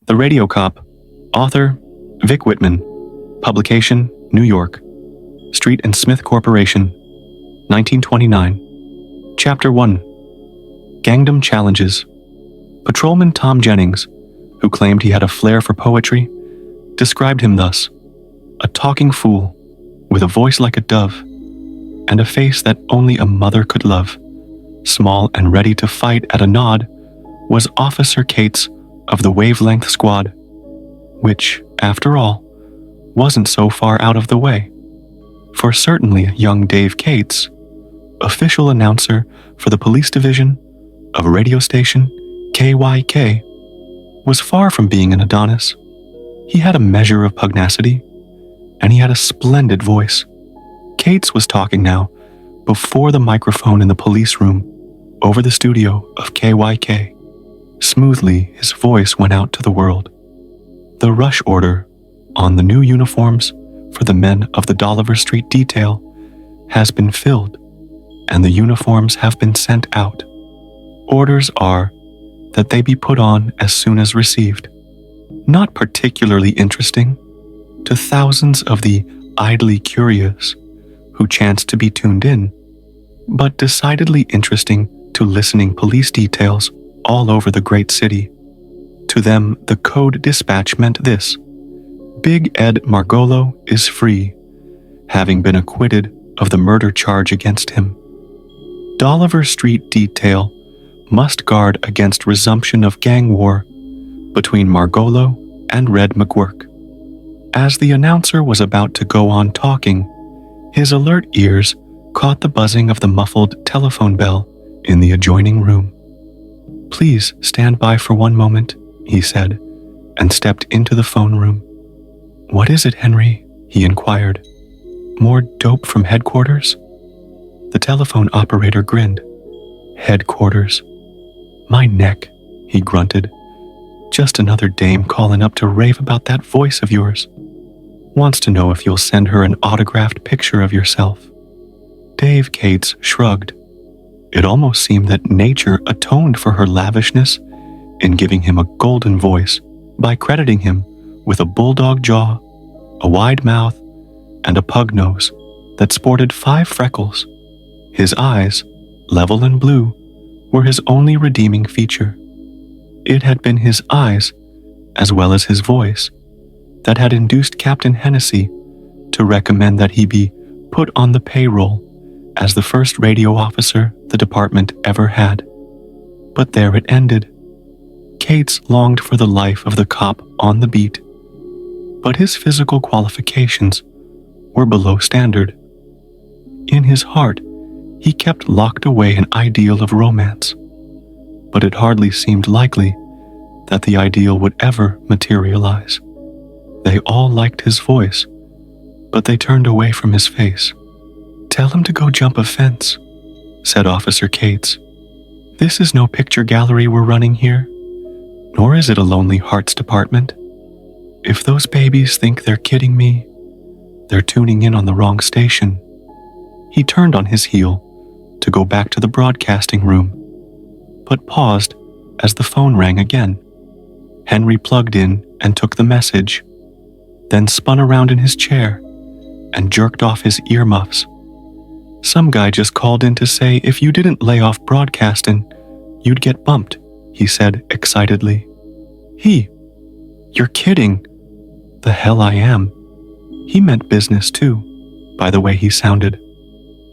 The Radio Cop. Author, Vic Whitman. Publication, New York. Street and Smith Corporation. 1929. Chapter 1. Gangdom Challenges. Patrolman Tom Jennings, who claimed he had a flair for poetry, described him thus: a talking fool, with a voice like a dove, and a face that only a mother could love, small and ready to fight at a nod, was Officer Cates of the Wavelength Squad, which, after all, wasn't so far out of the way. For certainly young Dave Cates, official announcer for the police division of radio station KYK, was far from being an Adonis. He had a measure of pugnacity, and he had a splendid voice. Cates was talking now, before the microphone in the police room, over the studio of KYK. Smoothly, his voice went out to the world. The rush order on the new uniforms for the men of the Dolliver Street detail has been filled, and the uniforms have been sent out. Orders are that they be put on as soon as received. Not particularly interesting to thousands of the idly curious who chance to be tuned in, but decidedly interesting to listening police details all over the great city. To them, the code dispatch meant this: Big Ed Margolo is free, having been acquitted of the murder charge against him. Dolliver Street detail must guard against resumption of gang war between Margolo and Red McGurk. As the announcer was about to go on talking, his alert ears caught the buzzing of the muffled telephone bell in the adjoining room. "Please stand by for one moment," he said, and stepped into the phone room. "What is it, Henry?" he inquired. "More dope from headquarters?" The telephone operator grinned. "Headquarters? My neck," he grunted. "Just another dame calling up to rave about that voice of yours. Wants to know if you'll send her an autographed picture of yourself." Dave Cates shrugged. It almost seemed that nature atoned for her lavishness in giving him a golden voice by crediting him with a bulldog jaw, a wide mouth, and a pug nose that sported 5 freckles. His eyes, level and blue, were his only redeeming feature. It had been his eyes, as well as his voice, that had induced Captain Hennessy to recommend that he be put on the payroll as the first radio officer the department ever had. But there it ended. Cates longed for the life of the cop on the beat, but his physical qualifications were below standard. In his heart, he kept locked away an ideal of romance, but it hardly seemed likely that the ideal would ever materialize. They all liked his voice, but they turned away from his face. "Tell him to go jump a fence," said Officer Cates. "This is no picture gallery we're running here, nor is it a Lonely Hearts department. If those babies think they're kidding me, they're tuning in on the wrong station." He turned on his heel to go back to the broadcasting room, but paused as the phone rang again. Henry plugged in and took the message, then spun around in his chair and jerked off his earmuffs. "Some guy just called in to say if you didn't lay off broadcasting, you'd get bumped," he said excitedly. You're kidding." "The hell I am." He meant business too, by the way he sounded.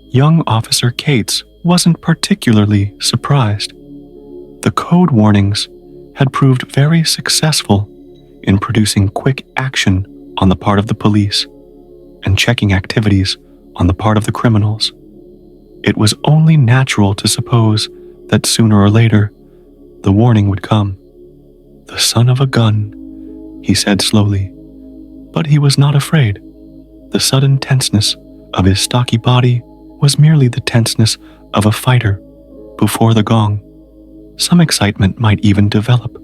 Young Officer Cates wasn't particularly surprised. The code warnings had proved very successful in producing quick action on the part of the police and checking activities on the part of the criminals. It was only natural to suppose that sooner or later the warning would come. "The son of a gun," he said slowly, but he was not afraid. The sudden tenseness of his stocky body was merely the tenseness of a fighter before the gong. Some excitement might even develop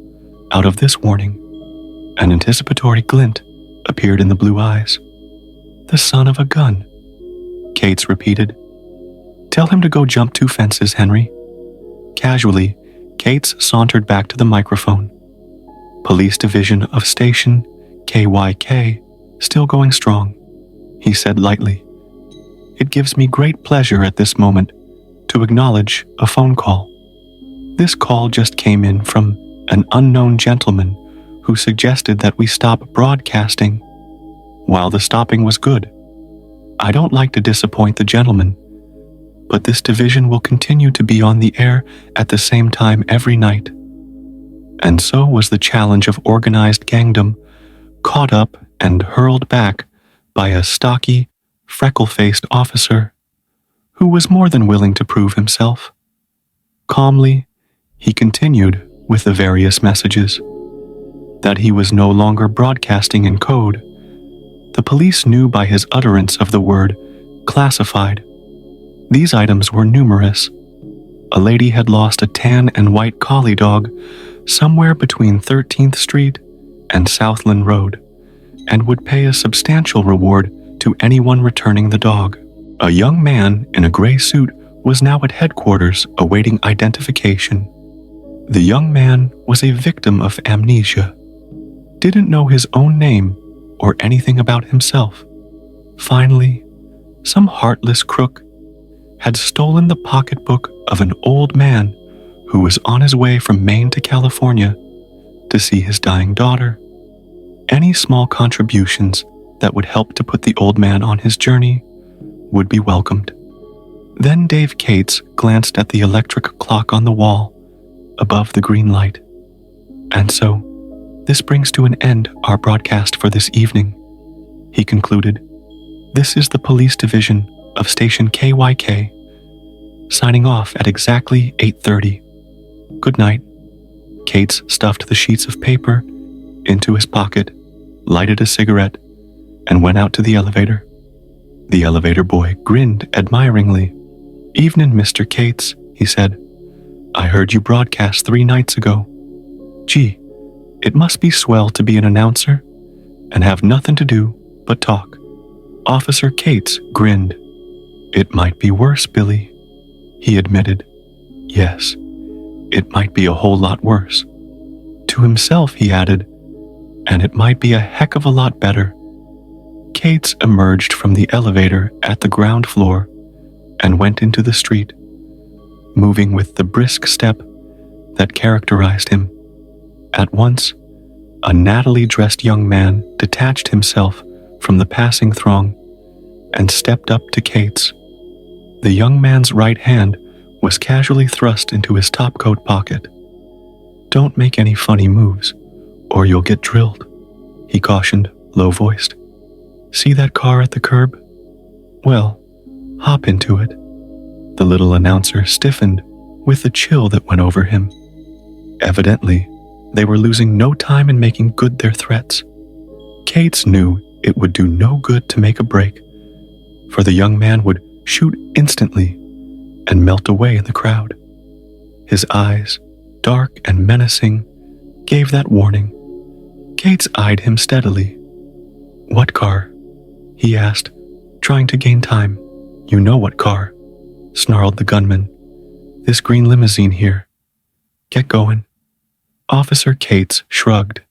out of this warning. An anticipatory glint appeared in the blue eyes. "The son of a gun," Cates repeated. "Tell him to go jump 2 fences, Henry." Casually, Cates sauntered back to the microphone. Police Division of Station KYK, still going strong, he said lightly. It gives me great pleasure at this moment to acknowledge a phone call. This call just came in from an unknown gentleman who suggested that we stop broadcasting. While the stopping was good, I don't like to disappoint the gentleman, but this division will continue to be on the air at the same time every night. And so was the challenge of organized gangdom caught up and hurled back by a stocky, freckle-faced officer who was more than willing to prove himself. Calmly, he continued with the various messages. That he was no longer broadcasting in code. The police knew by his utterance of the word classified. These items were numerous. A lady had lost a tan and white collie dog somewhere between 13th Street and Southland Road, and would pay a substantial reward to anyone returning the dog. A young man in a gray suit was now at headquarters awaiting identification. The young man was a victim of amnesia, didn't know his own name or anything about himself. Finally, some heartless crook had stolen the pocketbook of an old man who was on his way from Maine to California to see his dying daughter. Any small contributions that would help to put the old man on his journey would be welcomed. Then Dave Cates glanced at the electric clock on the wall above the green light. And so, this brings to an end our broadcast for this evening, he concluded. This is the Police Division of Station KYK, signing off at exactly 8:30. Good night. Cates stuffed the sheets of paper into his pocket, lighted a cigarette, and went out to the elevator. The elevator boy grinned admiringly. Evening, Mr. Cates, he said. I heard you broadcast 3 nights ago. Gee, it must be swell to be an announcer and have nothing to do but talk. Officer Cates grinned. It might be worse, Billy, he admitted. Yes, it might be a whole lot worse. To himself, he added, and it might be a heck of a lot better. Cates emerged from the elevator at the ground floor and went into the street, moving with the brisk step that characterized him. At once, a nattily dressed young man detached himself from the passing throng and stepped up to Cates. The young man's right hand was casually thrust into his topcoat pocket. Don't make any funny moves, or you'll get drilled, he cautioned, low-voiced. See that car at the curb? Well, hop into it. The little announcer stiffened with the chill that went over him. Evidently, they were losing no time in making good their threats. Cates knew it would do no good to make a break, for the young man would shoot instantly and melt away in the crowd. His eyes, dark and menacing, gave that warning. Cates eyed him steadily. What car? He asked, trying to gain time. You know what car, snarled the gunman. This green limousine here. Get going. Officer Cates shrugged.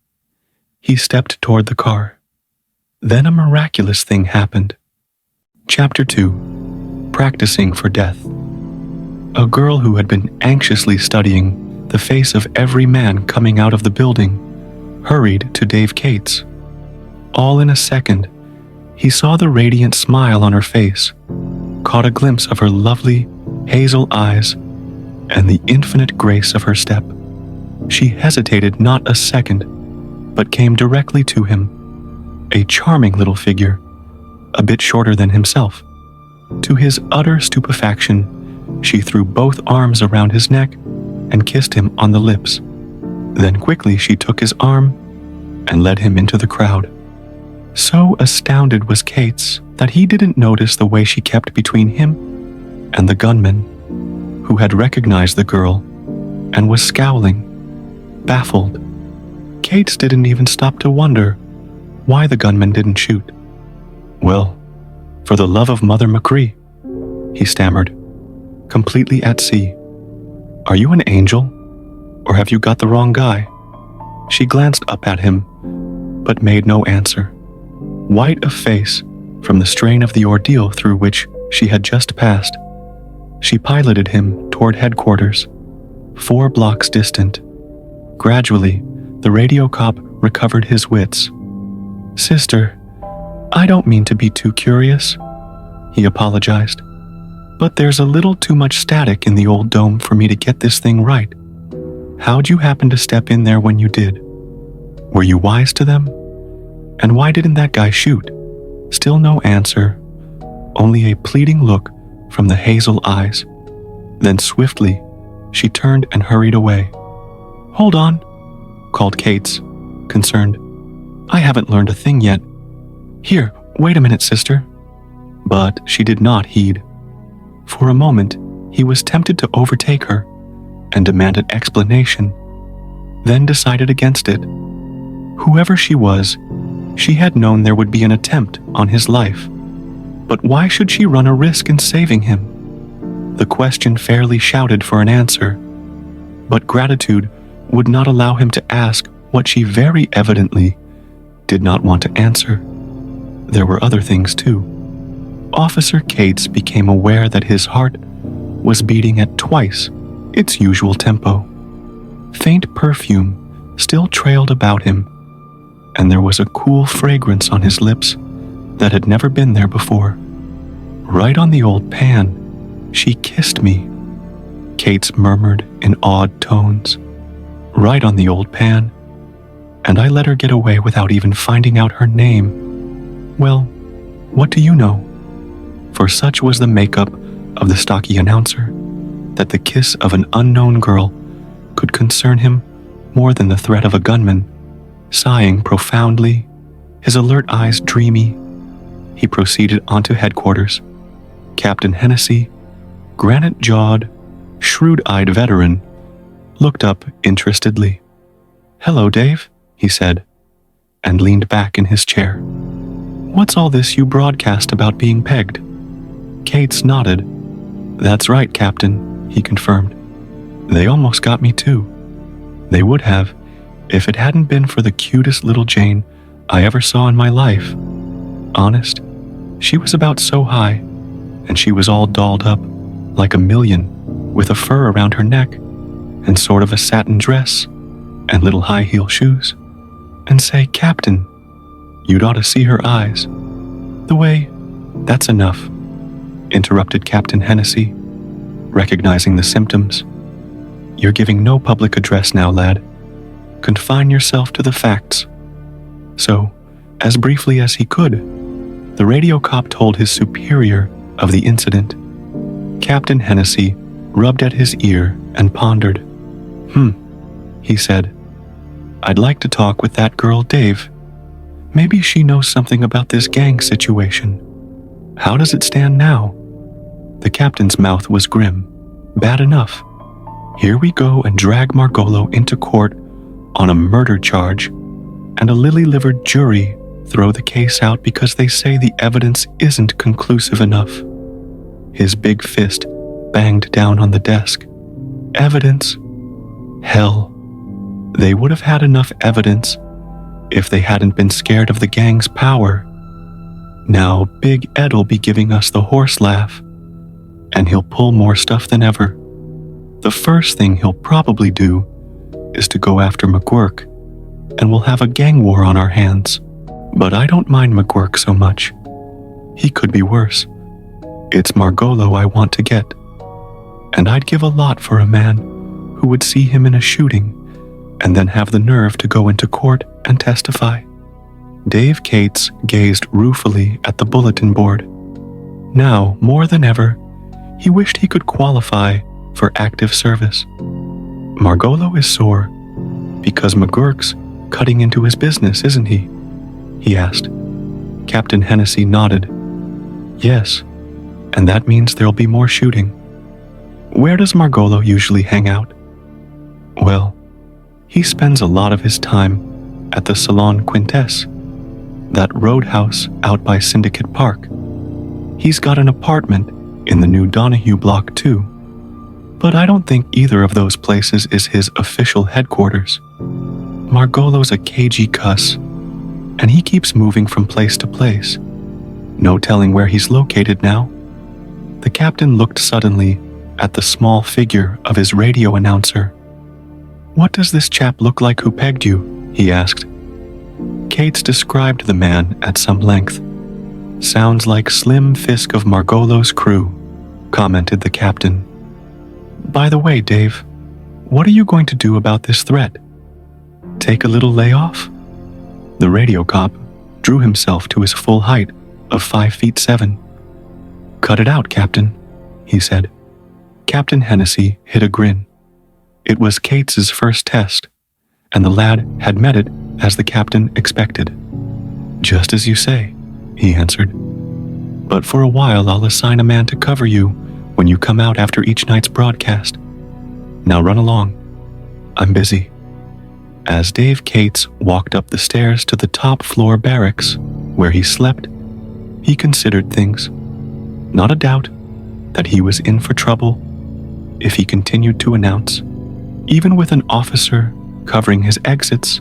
He stepped toward the car. Then a miraculous thing happened. Chapter 2. Practicing for Death. A girl who had been anxiously studying the face of every man coming out of the building hurried to Dave Cates. All in a second, he saw the radiant smile on her face, caught a glimpse of her lovely hazel eyes, and the infinite grace of her step. She hesitated not a second, but came directly to him, a charming little figure, a bit shorter than himself. To his utter stupefaction, she threw both arms around his neck and kissed him on the lips. Then quickly she took his arm and led him into the crowd. So astounded was Cates that he didn't notice the way she kept between him and the gunman, who had recognized the girl and was scowling, baffled. Cates didn't even stop to wonder why the gunman didn't shoot. Well, for the love of Mother McCree, he stammered, completely at sea. Are you an angel, or have you got the wrong guy? She glanced up at him, but made no answer. White of face from the strain of the ordeal through which she had just passed, she piloted him toward headquarters, 4 blocks distant. Gradually, the radio cop recovered his wits. "Sister, I don't mean to be too curious," he apologized, "but there's a little too much static in the old dome for me to get this thing right. How'd you happen to step in there when you did? Were you wise to them? And why didn't that guy shoot?" Still no answer, only a pleading look from the hazel eyes. Then swiftly, she turned and hurried away. "Hold on," called Cates, concerned. "I haven't learned a thing yet. Here, wait a minute, sister." But she did not heed. For a moment, he was tempted to overtake her and demand an explanation, then decided against it. Whoever she was, she had known there would be an attempt on his life. But why should she run a risk in saving him? The question fairly shouted for an answer, but gratitude would not allow him to ask what she very evidently did not want to answer. There were other things too. Officer Cates became aware that his heart was beating at twice its usual tempo. Faint perfume still trailed about him, and there was a cool fragrance on his lips that had never been there before. "Right on the old pan, she kissed me," Cates murmured in awed tones. "Right on the old pan, and I let her get away without even finding out her name. Well, what do you know?" For such was the makeup of the stocky announcer, that the kiss of an unknown girl could concern him more than the threat of a gunman. Sighing profoundly, his alert eyes dreamy, he proceeded onto headquarters. Captain Hennessy, granite-jawed, shrewd-eyed veteran, looked up interestedly. "Hello, Dave," he said, and leaned back in his chair. "What's all this you broadcast about being pegged?" Cates nodded. "That's right, Captain," he confirmed. "They almost got me too. They would have, if it hadn't been for the cutest little Jane I ever saw in my life. Honest, she was about so high, and she was all dolled up, like a million, with a fur around her neck, and sort of a satin dress, and little high-heel shoes. And say, Captain, you'd ought to see her eyes. The way—" "That's enough," interrupted Captain Hennessy, recognizing the symptoms. "You're giving no public address now, lad. Confine yourself to the facts." So, as briefly as he could, the radio cop told his superior of the incident. Captain Hennessy rubbed at his ear and pondered. He said, "I'd like to talk with that girl, Dave. Maybe she knows something about this gang situation. How does it stand now?" The captain's mouth was grim. Bad enough. Here we go and drag Margolo into court on a murder charge, and a lily-livered jury throw the case out because they say the evidence isn't conclusive enough. His big fist banged down on the desk. Evidence? Hell. They would have had enough evidence if they hadn't been scared of the gang's power. Now Big Ed'll be giving us the horse laugh, and he'll pull more stuff than ever. The first thing he'll probably do is to go after McGuirk, and we'll have a gang war on our hands. But I don't mind McGuirk so much. He could be worse. It's Margolo I want to get, and I'd give a lot for a man who would see him in a shooting and then have the nerve to go into court and testify. Dave Cates gazed ruefully at the bulletin board. Now, more than ever, he wished he could qualify for active service. Margolo is sore because McGuirk's cutting into his business, isn't he? He asked. Captain Hennessy nodded. Yes, and that means there'll be more shooting. Where does Margolo usually hang out? Well, he spends a lot of his time at the Salon Quintesse, that roadhouse out by Syndicate Park. He's got an apartment in the new Donahue block too, but I don't think either of those places is his official headquarters. Margolo's a cagey cuss, and he keeps moving from place to place. No telling where he's located now." The captain looked suddenly at the small figure of his radio announcer. "What does this chap look like who pegged you?" he asked. Cates described the man at some length. "Sounds like Slim Fisk of Margolo's crew," commented the captain. "By the way, Dave, what are you going to do about this threat? Take a little layoff?" The radio cop drew himself to his full height of 5'7". "Cut it out, Captain," he said. Captain Hennessy hid a grin. It was Cates's first test, and the lad had met it as the captain expected. "Just as you say," he answered. "But for a while I'll assign a man to cover you when you come out after each night's broadcast. Now run along. I'm busy." As Dave Cates walked up the stairs to the top floor barracks, where he slept, he considered things. Not a doubt that he was in for trouble if he continued to announce. Even with an officer covering his exits,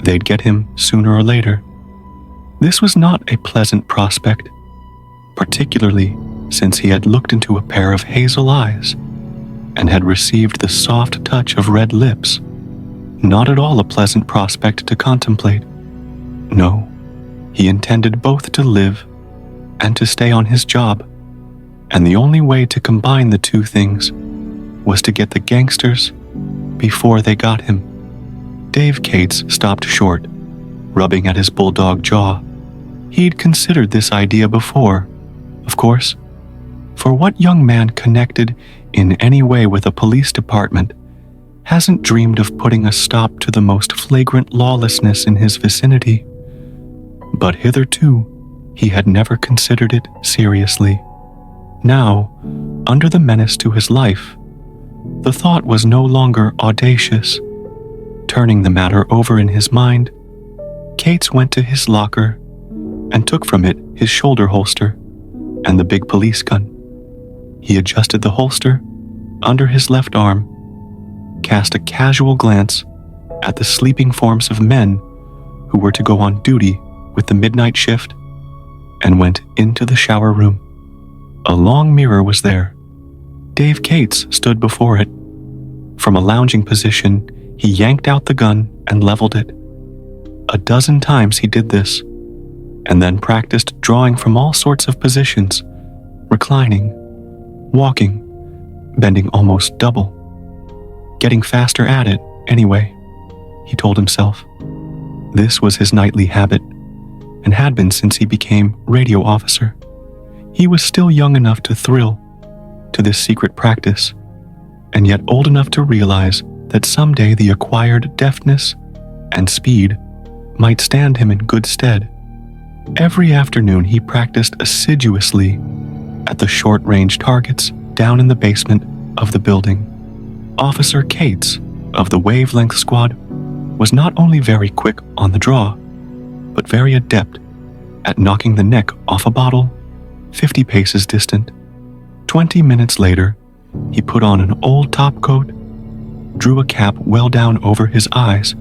they'd get him sooner or later. This was not a pleasant prospect, particularly since he had looked into a pair of hazel eyes and had received the soft touch of red lips. Not at all a pleasant prospect to contemplate. No, he intended both to live and to stay on his job, and the only way to combine the two things was to get the gangsters before they got him. Dave Cates stopped short, rubbing at his bulldog jaw. He'd considered this idea before, of course. For what young man connected in any way with a police department hasn't dreamed of putting a stop to the most flagrant lawlessness in his vicinity? But hitherto, he had never considered it seriously. Now, under the menace to his life, the thought was no longer audacious. Turning the matter over in his mind, Cates went to his locker and took from it his shoulder holster and the big police gun. He adjusted the holster under his left arm, cast a casual glance at the sleeping forms of men who were to go on duty with the midnight shift, and went into the shower room. A long mirror was there. Dave Cates stood before it. From a lounging position, he yanked out the gun and leveled it. A dozen times he did this, and then practiced drawing from all sorts of positions, reclining, walking, bending almost double. Getting faster at it, anyway, he told himself. This was his nightly habit, and had been since he became radio officer. He was still young enough to thrill to this secret practice, and yet old enough to realize that someday the acquired deftness and speed might stand him in good stead. Every afternoon he practiced assiduously at the short-range targets down in the basement of the building. Officer Cates of the Wavelength Squad was not only very quick on the draw, but very adept at knocking the neck off a bottle 50 paces distant. 20 minutes later, he put on an old topcoat, drew a cap well down over his eyes,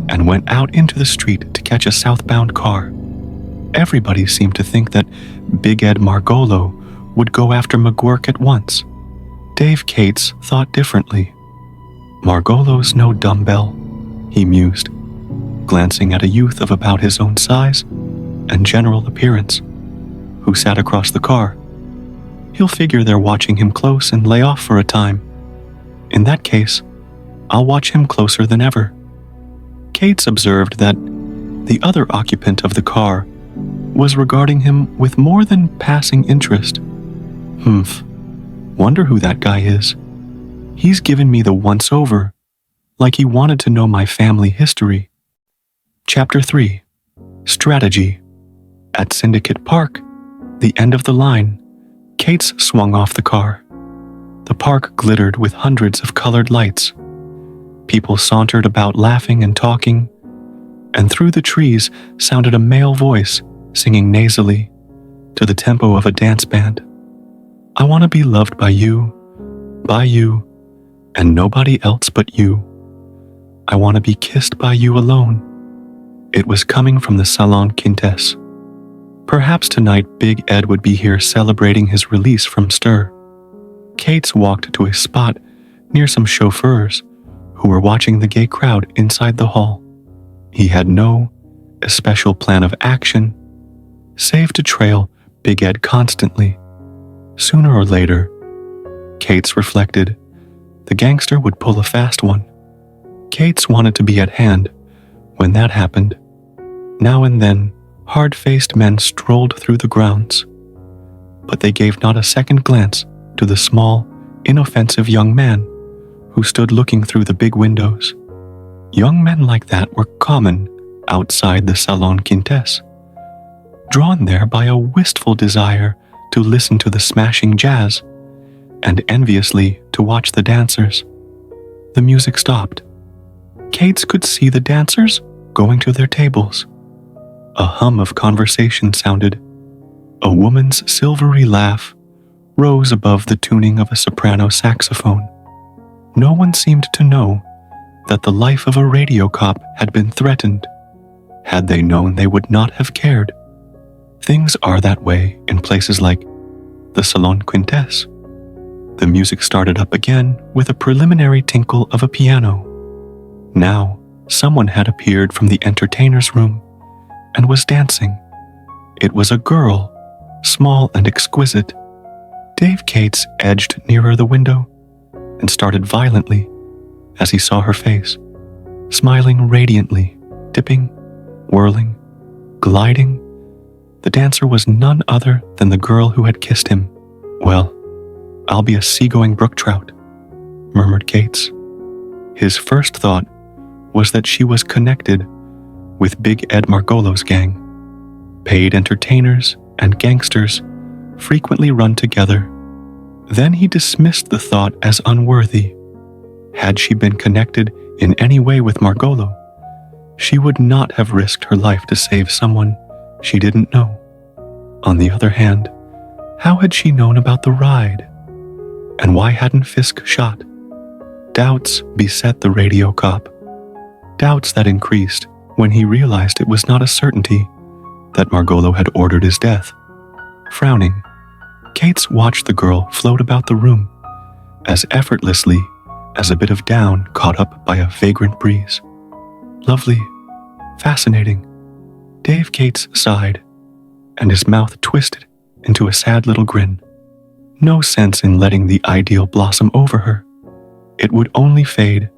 and went out into the street to catch a southbound car. Everybody seemed to think that Big Ed Margolo would go after McGuirk at once. Dave Cates thought differently. Margolo's no dumbbell, he mused, glancing at a youth of about his own size and general appearance, who sat across the car. He'll figure they're watching him close and lay off for a time. In that case, I'll watch him closer than ever. Cates observed that the other occupant of the car was regarding him with more than passing interest. Wonder who that guy is. He's given me the once-over, like he wanted to know my family history. Chapter 3. Strategy. At Syndicate Park, the end of the line, Cates swung off the car. The park glittered with hundreds of colored lights. People sauntered about laughing and talking, and through the trees sounded a male voice singing nasally to the tempo of a dance band. I want to be loved by you, and nobody else but you. I want to be kissed by you alone." It was coming from the Salon Quintesse. Perhaps tonight Big Ed would be here celebrating his release from stir. Kate's walked to a spot near some chauffeurs who were watching the gay crowd inside the hall. He had no especial plan of action, save to trail Big Ed constantly. Sooner or later, Kate's reflected, the gangster would pull a fast one. Kate's wanted to be at hand when that happened. Now and then, hard-faced men strolled through the grounds, but they gave not a second glance to the small, inoffensive young man who stood looking through the big windows. Young men like that were common outside the Salon Quintesse, drawn there by a wistful desire to listen to the smashing jazz and enviously to watch the dancers. The music stopped. Kate's could see the dancers going to their tables. A hum of conversation sounded. A woman's silvery laugh rose above the tuning of a soprano saxophone. No one seemed to know that the life of a radio cop had been threatened. Had they known, they would not have cared. Things are that way in places like the Salon Quintesse. The music started up again with a preliminary tinkle of a piano. Now, someone had appeared from the entertainer's room and was dancing. It was a girl, small and exquisite. Dave Cates edged nearer the window and started violently as he saw her face, smiling radiantly, dipping, whirling, gliding. The dancer was none other than the girl who had kissed him. "Well, I'll be a seagoing brook trout," murmured Cates. His first thought was that she was connected with Big Ed Margolo's gang. Paid entertainers and gangsters frequently run together. Then he dismissed the thought as unworthy. Had she been connected in any way with Margolo, she would not have risked her life to save someone she didn't know. On the other hand, how had she known about the ride? And why hadn't Fisk shot? Doubts beset the radio cop. Doubts that increased when he realized it was not a certainty that Margolo had ordered his death. Frowning, Cates watched the girl float about the room as effortlessly as a bit of down caught up by a vagrant breeze. Lovely, fascinating. Dave Cates sighed, and his mouth twisted into a sad little grin. No sense in letting the ideal blossom over her. It would only fade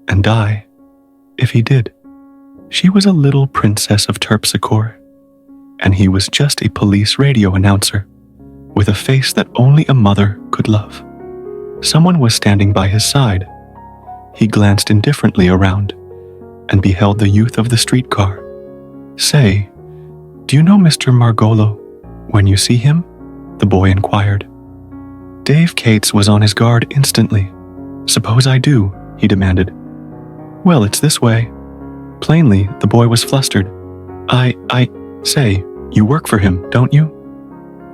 and die if he did. She was a little princess of Terpsichore, and he was just a police radio announcer with a face that only a mother could love. Someone was standing by his side. He glanced indifferently around and beheld the youth of the streetcar. "Say, do you know Mr. Margolo when you see him?" the boy inquired. Dave Cates was on his guard instantly. "Suppose I do," he demanded. "Well, it's this way." Plainly, the boy was flustered. I say, you work for him, don't you?"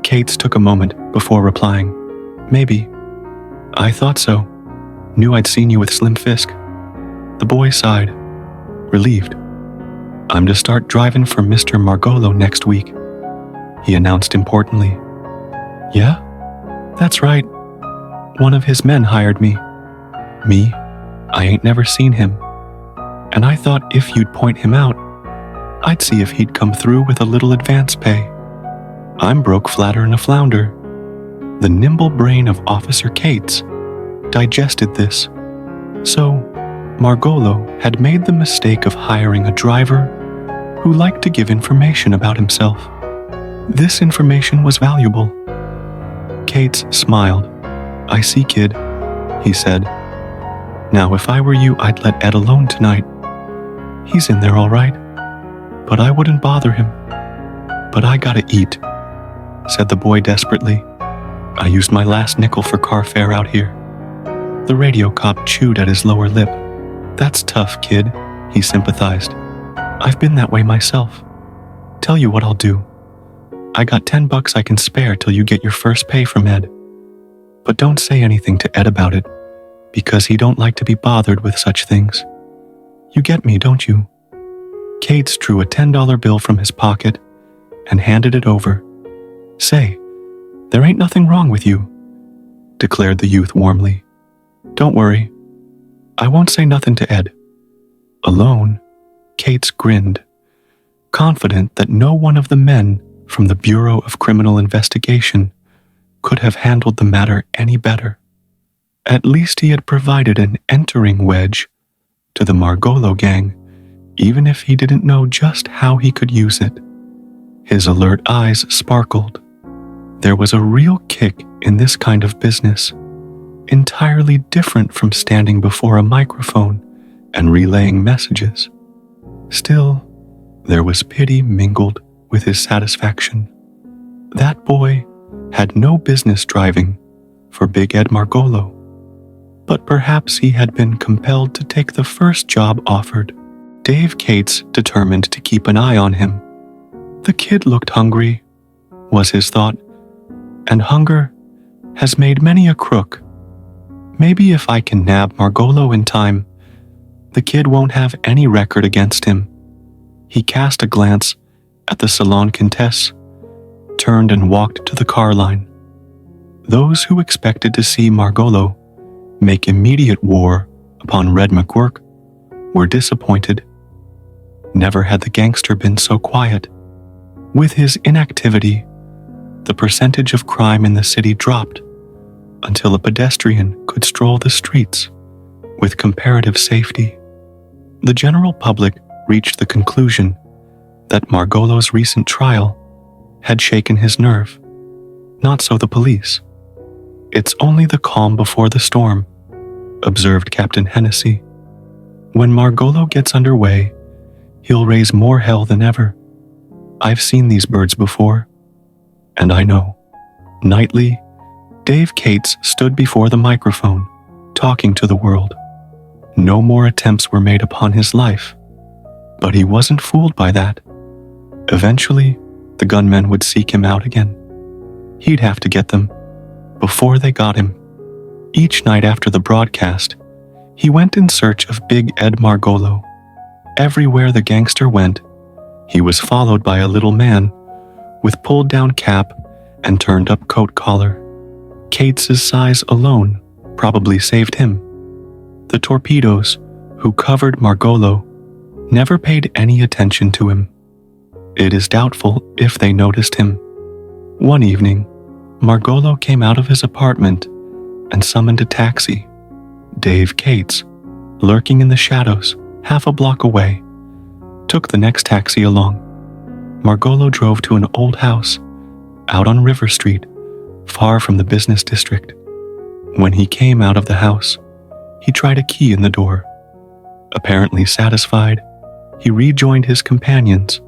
Cates took a moment before replying. "Maybe. I thought so. Knew I'd seen you with Slim Fisk." The boy sighed, relieved. "I'm to start driving for Mr. Margolo next week," he announced importantly. "Yeah? That's right. One of his men hired me. Me? I ain't never seen him. And I thought if you'd point him out, I'd see if he'd come through with a little advance pay. I'm broke flatter than a flounder." The nimble brain of Officer Cates digested this. So, Margolo had made the mistake of hiring a driver who liked to give information about himself. This information was valuable. Cates smiled. "I see, kid," he said. "Now, if I were you, I'd let Ed alone tonight. He's in there all right, but I wouldn't bother him." "But I gotta eat," said the boy desperately. "I used my last nickel for car fare out here." The radio cop chewed at his lower lip. "That's tough, kid," he sympathized. "I've been that way myself. Tell you what I'll do. I got $10 I can spare till you get your first pay from Ed. But don't say anything to Ed about it, because he don't like to be bothered with such things. You get me, don't you?" Cates drew a $10 bill from his pocket and handed it over. "Say, there ain't nothing wrong with you," declared the youth warmly. "Don't worry. I won't say nothing to Ed." Alone, Cates grinned, confident that no one of the men from the Bureau of Criminal Investigation could have handled the matter any better. At least he had provided an entering wedge to the Margolo gang, even if he didn't know just how he could use it. His alert eyes sparkled. There was a real kick in this kind of business, entirely different from standing before a microphone and relaying messages. Still, there was pity mingled with his satisfaction. That boy had no business driving for Big Ed Margolo, but perhaps he had been compelled to take the first job offered. Dave Cates determined to keep an eye on him. The kid looked hungry, was his thought, and hunger has made many a crook. Maybe if I can nab Margolo in time, the kid won't have any record against him. He cast a glance at the Salon Comtesse, turned and walked to the car line. Those who expected to see Margolo make immediate war upon Red McGurk were disappointed. Never had the gangster been so quiet. With his inactivity, the percentage of crime in the city dropped until a pedestrian could stroll the streets with comparative safety. The general public reached the conclusion that Margolo's recent trial had shaken his nerve. Not so the police. "It's only the calm before the storm," observed Captain Hennessy. "When Margolo gets underway, he'll raise more hell than ever. I've seen these birds before, and I know." Nightly, Dave Cates stood before the microphone, talking to the world. No more attempts were made upon his life, but he wasn't fooled by that. Eventually, the gunmen would seek him out again. He'd have to get them before they got him. Each night after the broadcast, he went in search of Big Ed Margolo. Everywhere the gangster went, he was followed by a little man with pulled-down cap and turned-up coat collar. Cates's size alone probably saved him. The torpedoes who covered Margolo never paid any attention to him. It is doubtful if they noticed him. One evening, Margolo came out of his apartment and summoned a taxi. Dave Cates, lurking in the shadows half a block away, took the next taxi along. Margolo drove to an old house out on River Street, far from the business district. When he came out of the house, he tried a key in the door. Apparently satisfied, he rejoined his companions,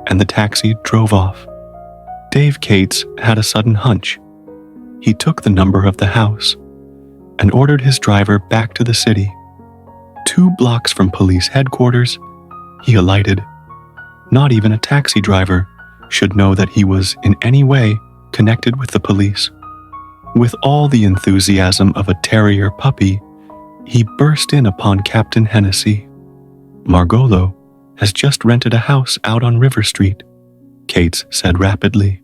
and the taxi drove off. Dave Cates had a sudden hunch. He took the number of the house and ordered his driver back to the city. 2 blocks from police headquarters, he alighted. Not even a taxi driver should know that he was in any way connected with the police. With all the enthusiasm of a terrier puppy, he burst in upon Captain Hennessy. "Margolo has just rented a house out on River Street," Cates said rapidly.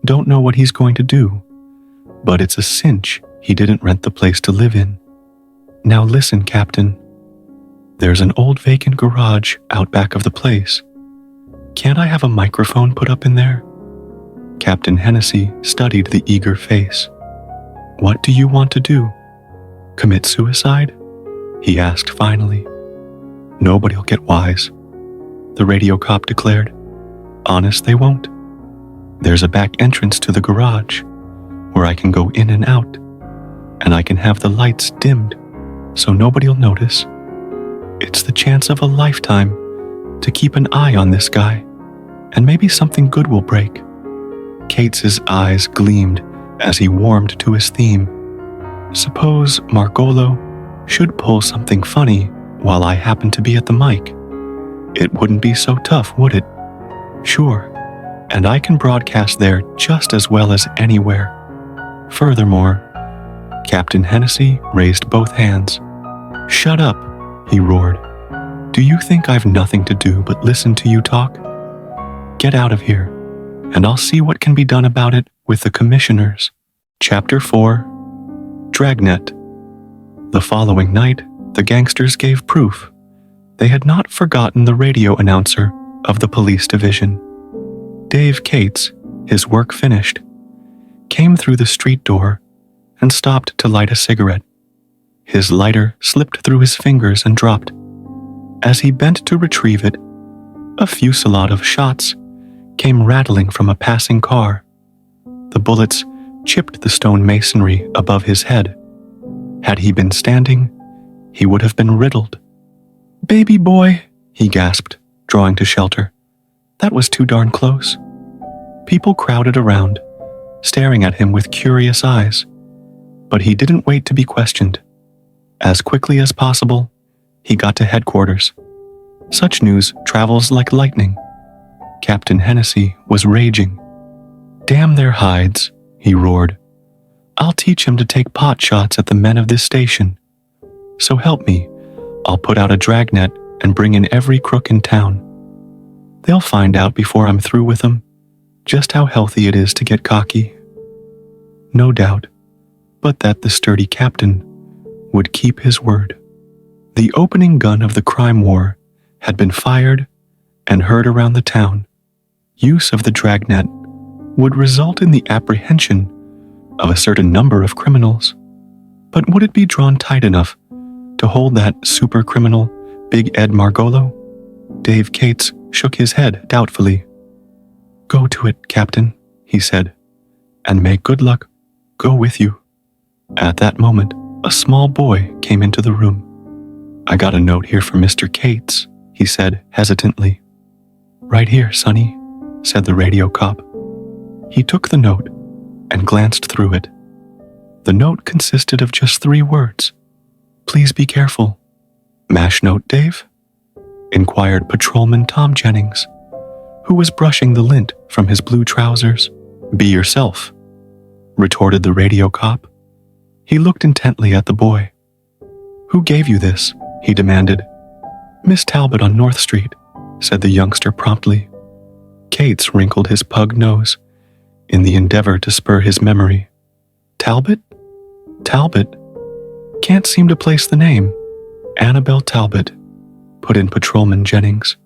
"Don't know what he's going to do, but it's a cinch he didn't rent the place to live in. Now listen, Captain. There's an old vacant garage out back of the place. Can't I have a microphone put up in there?" Captain Hennessy studied the eager face. "What do you want to do? Commit suicide?" he asked finally. "Nobody'll get wise," the radio cop declared. "Honest, they won't. There's a back entrance to the garage where I can go in and out, and I can have the lights dimmed so nobody'll notice. It's the chance of a lifetime to keep an eye on this guy, and maybe something good will break." Cates's eyes gleamed as he warmed to his theme. "Suppose Margolo should pull something funny while I happen to be at the mic. It wouldn't be so tough, would it?" "Sure, and I can broadcast there just as well as anywhere. Furthermore," Captain Hennessy raised both hands. "Shut up," he roared. Do you think I've nothing to do but listen to you talk? Get out of here, and I'll see what can be done about it with the commissioners. Chapter 4. Dragnet. The following night, the gangsters gave proof. They had not forgotten the radio announcer of the police division. Dave Cates, his work finished, came through the street door and stopped to light a cigarette. His lighter slipped through his fingers and dropped. As he bent to retrieve it, a fusillade of shots came rattling from a passing car. The bullets chipped the stone masonry above his head. Had he been standing, he would have been riddled. "Baby boy," he gasped, drawing to shelter. That was too darn close. People crowded around, staring at him with curious eyes. But he didn't wait to be questioned. As quickly as possible, he got to headquarters. Such news travels like lightning. Captain Hennessy was raging. "Damn their hides," he roared. "I'll teach him to take pot shots at the men of this station. So help me, I'll put out a dragnet and bring in every crook in town. They'll find out before I'm through with them just how healthy it is to get cocky." No doubt, but that the sturdy captain would keep his word. The opening gun of the crime war had been fired and heard around the town. Use of the dragnet would result in the apprehension of a certain number of criminals. But would it be drawn tight enough to hold that super criminal, Big Ed Margolo? Dave Cates shook his head doubtfully. "Go to it, Captain," he said, "and may good luck go with you." At that moment, a small boy came into the room. "I got a note here for Mr. Cates," he said hesitantly. "Right here, Sonny," said the radio cop. He took the note and glanced through it. The note consisted of just 3 words. "Please be careful." "Mash note, Dave?" inquired Patrolman Tom Jennings, who was brushing the lint from his blue trousers. "Be yourself," retorted the radio cop. He looked intently at the boy. "Who gave you this?" he demanded. "Miss Talbot on North Street," said the youngster promptly. Cates wrinkled his pug nose in the endeavor to spur his memory. "Talbot? Talbot? Can't seem to place the name." "Annabelle Talbot," put in Patrolman Jennings.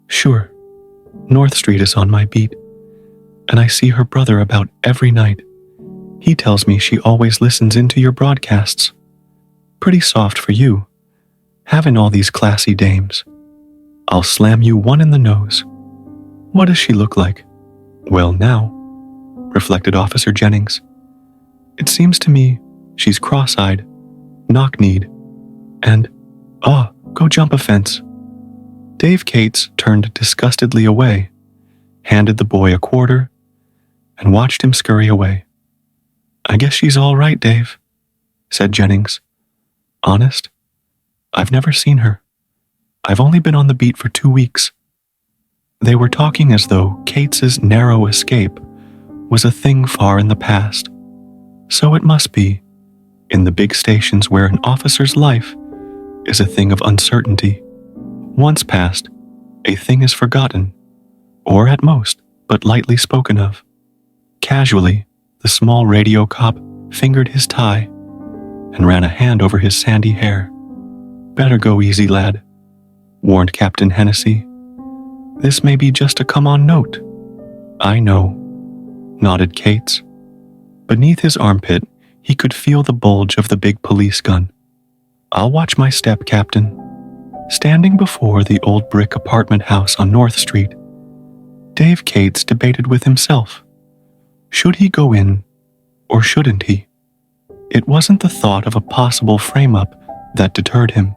"Sure. North Street is on my beat, and I see her brother about every night. He tells me she always listens into your broadcasts. Pretty soft for you, having all these classy dames. I'll slam you one in the nose. What does she look like?" "Well now," reflected Officer Jennings, "it seems to me she's cross-eyed, knock-kneed, and, go jump a fence." Dave Cates turned disgustedly away, handed the boy a quarter, and watched him scurry away. "I guess she's all right, Dave," said Jennings. "Honest, I've never seen her. I've only been on the beat for 2 weeks." They were talking as though Cates's narrow escape was a thing far in the past. So it must be, in the big stations where an officer's life is a thing of uncertainty. Once past, a thing is forgotten, or at most, but lightly spoken of. Casually, the small radio cop fingered his tie and ran a hand over his sandy hair. "Better go easy, lad," warned Captain Hennessy. "This may be just a come-on note." "I know," nodded Cates. Beneath his armpit, he could feel the bulge of the big police gun. "I'll watch my step, Captain." Standing before the old brick apartment house on North Street, Dave Cates debated with himself. Should he go in, or shouldn't he? It wasn't the thought of a possible frame-up that deterred him.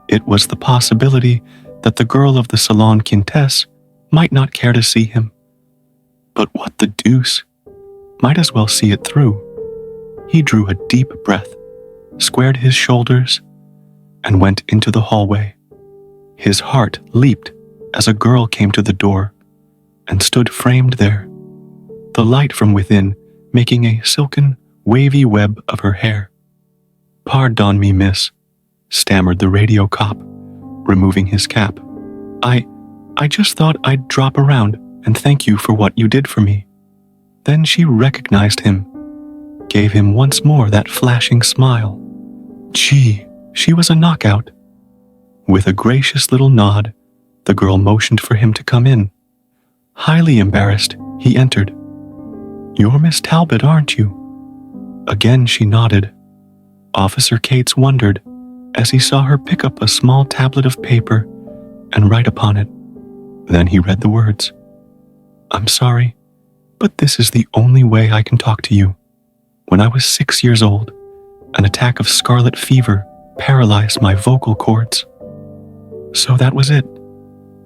It was the possibility that the girl of the Salon Quintesse might not care to see him. But what the deuce? Might as well see it through. He drew a deep breath, squared his shoulders, and went into the hallway. His heart leaped as a girl came to the door and stood framed there, the light from within making a silken, wavy web of her hair. "Pardon me, miss," stammered the radio cop, removing his cap. I just thought I'd drop around and thank you for what you did for me." Then she recognized him, gave him once more that flashing smile. Gee, she was a knockout. With a gracious little nod, the girl motioned for him to come in. Highly embarrassed, he entered. "You're Miss Talbot, aren't you?" Again she nodded. Officer Cates wondered as he saw her pick up a small tablet of paper and write upon it. Then he read the words. "I'm sorry, but this is the only way I can talk to you. When I was 6 years old, an attack of scarlet fever paralyzed my vocal cords." So that was it.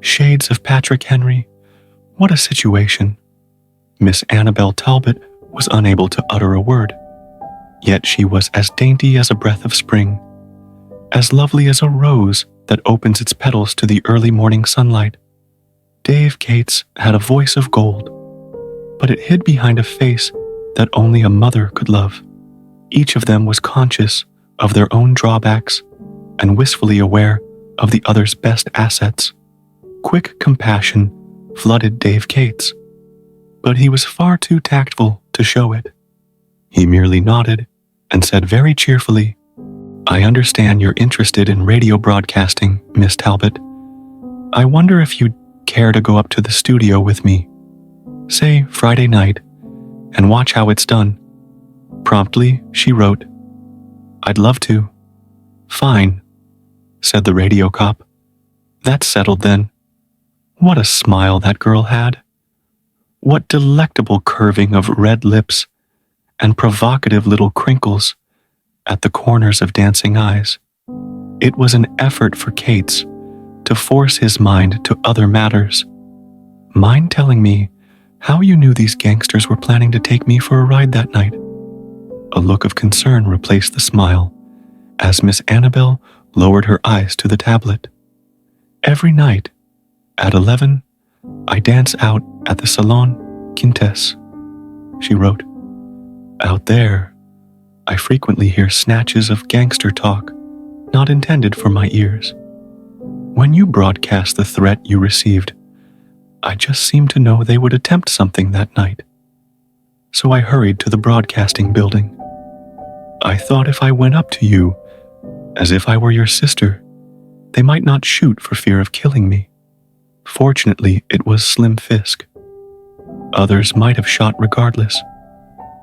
Shades of Patrick Henry. What a situation. Miss Annabel Talbot was unable to utter a word. Yet she was as dainty as a breath of spring, as lovely as a rose that opens its petals to the early morning sunlight. Dave Cates had a voice of gold, but it hid behind a face that only a mother could love. Each of them was conscious of their own drawbacks and wistfully aware of the other's best assets. Quick compassion flooded Dave Cates, but he was far too tactful to show it. He merely nodded and said very cheerfully, "I understand you're interested in radio broadcasting, Miss Talbot. I wonder if you'd care to go up to the studio with me, say Friday night, and watch how it's done." Promptly, she wrote, "I'd love to." "Fine," said the radio cop. "That's settled then." What a smile that girl had. What delectable curving of red lips and provocative little crinkles at the corners of dancing eyes. It was an effort for Cates to force his mind to other matters. "Mind telling me how you knew these gangsters were planning to take me for a ride that night?" A look of concern replaced the smile as Miss Annabel lowered her eyes to the tablet. "Every night, at 11, I dance out at the Salon Quintesse," she wrote. "Out there, I frequently hear snatches of gangster talk, not intended for my ears. When you broadcast the threat you received, I just seemed to know they would attempt something that night. So I hurried to the broadcasting building. I thought if I went up to you, as if I were your sister, they might not shoot for fear of killing me. Fortunately, it was Slim Fisk. Others might have shot regardless,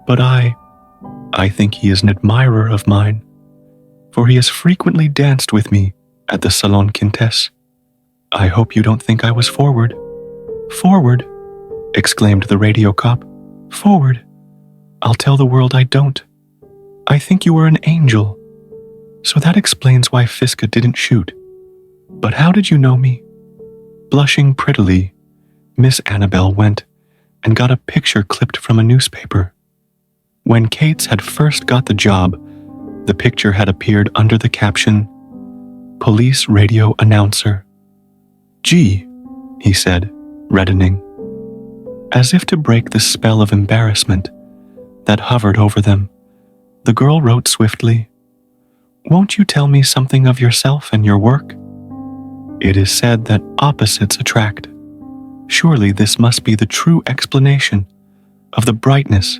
but I think he is an admirer of mine, for he has frequently danced with me at the Salon Quintesse. I hope you don't think I was forward." "Forward?" exclaimed the radio cop. "Forward? I'll tell the world I don't. I think you were an angel. So that explains why Fiska didn't shoot. But how did you know me?" Blushing prettily, Miss Annabel went and got a picture clipped from a newspaper. When Cates had first got the job, the picture had appeared under the caption, "Police Radio Announcer." "Gee," he said, reddening. As if to break the spell of embarrassment that hovered over them, the girl wrote swiftly, "Won't you tell me something of yourself and your work? It is said that opposites attract. Surely this must be the true explanation of the brightness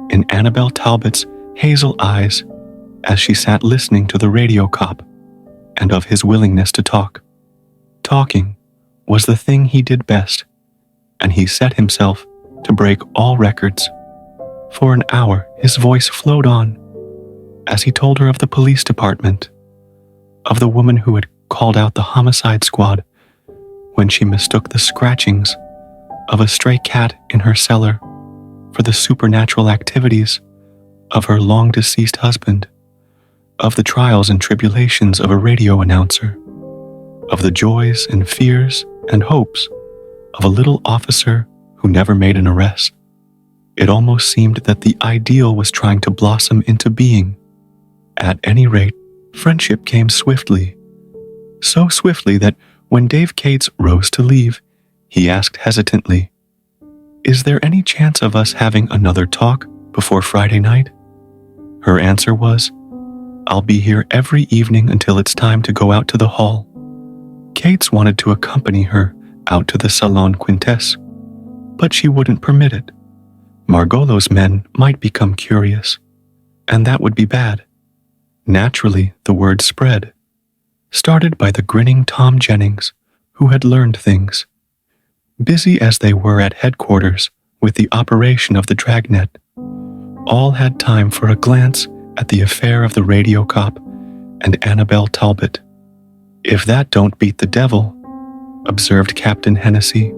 in Annabel Talbot's hazel eyes as she sat listening to the radio cop, and of his willingness to talk. Talking was the thing he did best, and he set himself to break all records. For an hour his voice flowed on as he told her of the police department, of the woman who had called out the homicide squad when she mistook the scratchings of a stray cat in her cellar for the supernatural activities of her long-deceased husband, of the trials and tribulations of a radio announcer, of the joys and fears and hopes of a little officer who never made an arrest. It almost seemed that the ideal was trying to blossom into being. At any rate, friendship came swiftly, so swiftly that when Dave Cates rose to leave, he asked hesitantly, "Is there any chance of us having another talk before Friday night?" Her answer was, "I'll be here every evening until it's time to go out to the hall." Kate's wanted to accompany her out to the Salon Quintesse, but she wouldn't permit it. Margolo's men might become curious, and that would be bad. Naturally, the word spread, started by the grinning Tom Jennings, who had learned things. Busy as they were at headquarters with the operation of the dragnet, all had time for a glance at the affair of the radio cop and Annabelle Talbot. "If that don't beat the devil," observed Captain Hennessy.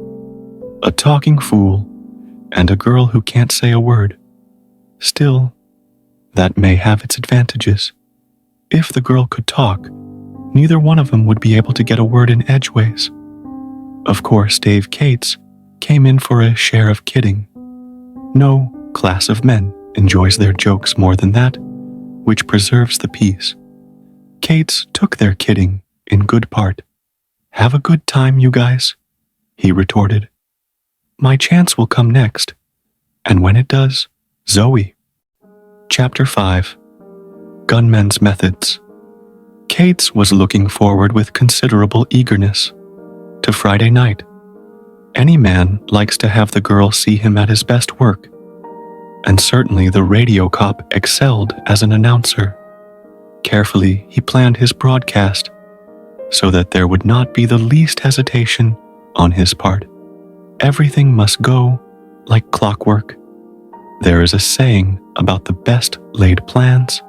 "A talking fool and a girl who can't say a word. Still, that may have its advantages. If the girl could talk, neither one of them would be able to get a word in edgeways." Of course, Dave Cates came in for a share of kidding. No class of men enjoys their jokes more than that, which preserves the peace. Cates took their kidding in good part. "Have a good time, you guys," he retorted. "My chance will come next, and when it does, Zoe." Chapter 5. Gunmen's Methods. Cates was looking forward with considerable eagerness to Friday night. Any man likes to have the girl see him at his best work, and certainly the radio cop excelled as an announcer. Carefully, he planned his broadcast so that there would not be the least hesitation on his part. Everything must go like clockwork. There is a saying about the best laid plans.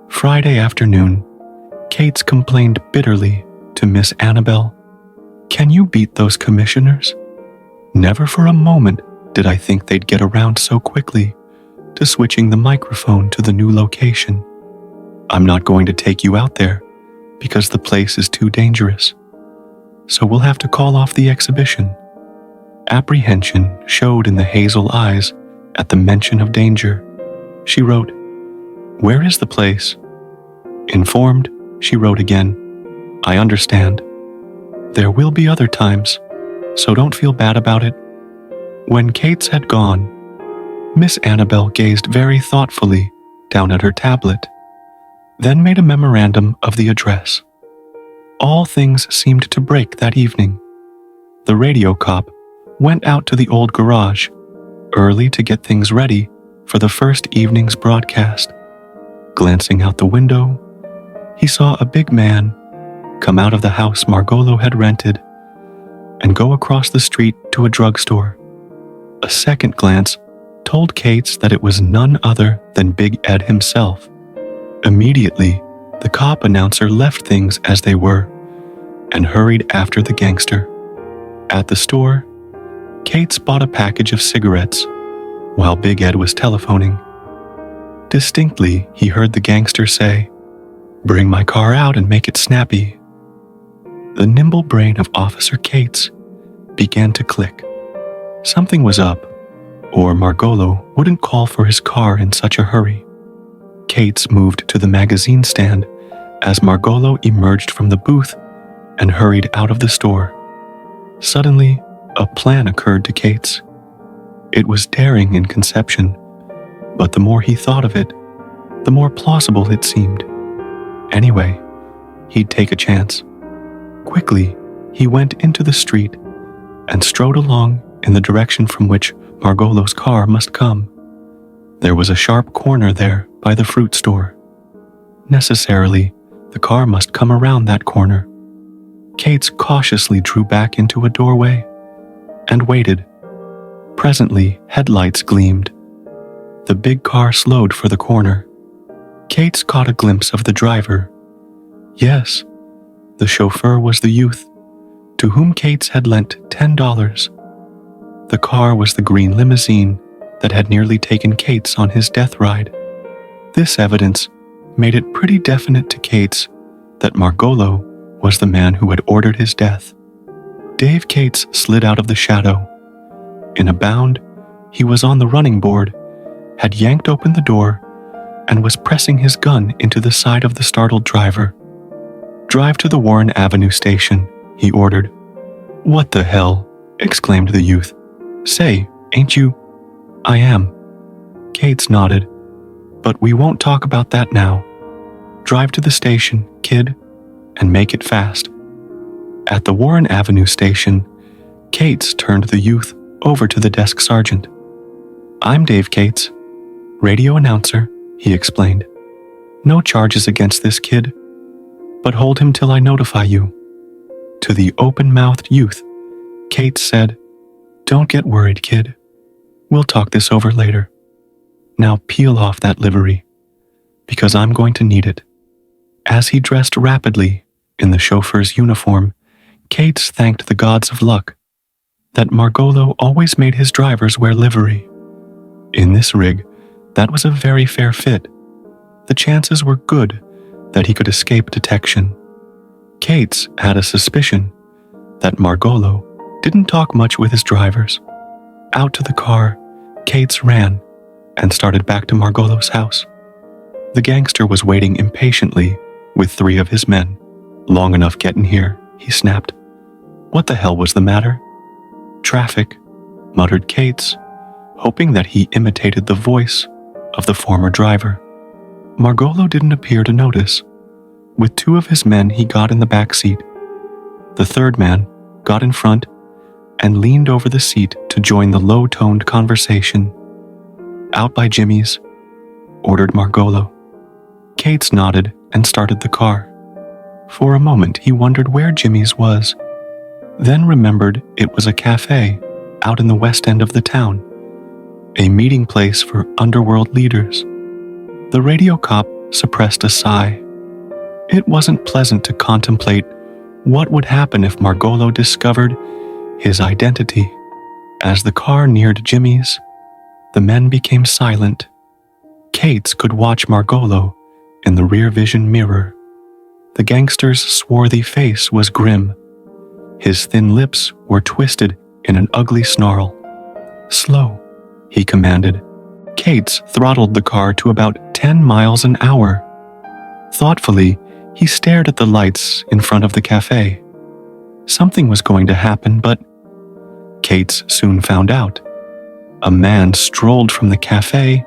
Friday afternoon, Cates complained bitterly to Miss Annabelle. "Can you beat those commissioners? Never for a moment did I think they'd get around so quickly to switching the microphone to the new location. I'm not going to take you out there because the place is too dangerous. So we'll have to call off the exhibition." Apprehension showed in the hazel eyes at the mention of danger. She wrote, "Where is the place?" Informed, she wrote again, "I understand. There will be other times, so don't feel bad about it." When Cates had gone, Miss Annabelle gazed very thoughtfully down at her tablet, then made a memorandum of the address. All things seemed to break that evening. The radio cop went out to the old garage early to get things ready for the first evening's broadcast. Glancing out the window, he saw a big man come out of the house Margolo had rented and go across the street to a drugstore. A second glance told Cates that it was none other than Big Ed himself. Immediately, the cop announcer left things as they were and hurried after the gangster. At the store, Cates bought a package of cigarettes while Big Ed was telephoning. Distinctly, he heard the gangster say, "Bring my car out and make it snappy." The nimble brain of Officer Cates began to click. Something was up, or Margolo wouldn't call for his car in such a hurry. Cates moved to the magazine stand as Margolo emerged from the booth and hurried out of the store. Suddenly, a plan occurred to Cates. It was daring in conception, but the more he thought of it, the more plausible it seemed. Anyway, he'd take a chance. Quickly, he went into the street and strode along in the direction from which Margolo's car must come. There was a sharp corner there by the fruit store. Necessarily, the car must come around that corner. Cates cautiously drew back into a doorway and waited. Presently, headlights gleamed. The big car slowed for the corner. Cates caught a glimpse of the driver. Yes, the chauffeur was the youth, to whom Cates had lent $10. The car was the green limousine that had nearly taken Cates on his death ride. This evidence made it pretty definite to Cates that Margolo was the man who had ordered his death. Dave Cates slid out of the shadow. In a bound, he was on the running board, had yanked open the door, and was pressing his gun into the side of the startled driver. "Drive to the Warren Avenue station," he ordered. "What the hell?" exclaimed the youth. "Say, ain't you—" "I am." Cates nodded. "But we won't talk about that now. Drive to the station, kid, and make it fast." At the Warren Avenue station, Cates turned the youth over to the desk sergeant. "I'm Dave Cates, radio announcer," he explained. "No charges against this kid, but hold him till I notify you." To the open-mouthed youth, Cates said, "Don't get worried, kid. We'll talk this over later. Now peel off that livery, because I'm going to need it." As he dressed rapidly in the chauffeur's uniform, Cates thanked the gods of luck that Margolo always made his drivers wear livery. In this rig, that was a very fair fit. The chances were good that he could escape detection. Cates had a suspicion that Margolo didn't talk much with his drivers. Out to the car, Cates ran and started back to Margolo's house. The gangster was waiting impatiently with 3 of his men. "Long enough getting here," he snapped. "What the hell was the matter?" "Traffic," muttered Cates, hoping that he imitated the voice of the former driver. Margolo didn't appear to notice. With 2 of his men, he got in the back seat. The 3rd man got in front and leaned over the seat to join the low-toned conversation. "Out by Jimmy's," ordered Margolo. Cates nodded and started the car. For a moment, he wondered where Jimmy's was, then remembered it was a cafe out in the west end of the town, a meeting place for underworld leaders. The radio cop suppressed a sigh. It wasn't pleasant to contemplate what would happen if Margolo discovered his identity. As the car neared Jimmy's, the men became silent. Cates could watch Margolo in the rear vision mirror. The gangster's swarthy face was grim. His thin lips were twisted in an ugly snarl. "Slow," he commanded. Cates throttled the car to about 10 miles an hour. Thoughtfully, he stared at the lights in front of the cafe. Something was going to happen, but Cates soon found out. A man strolled from the cafe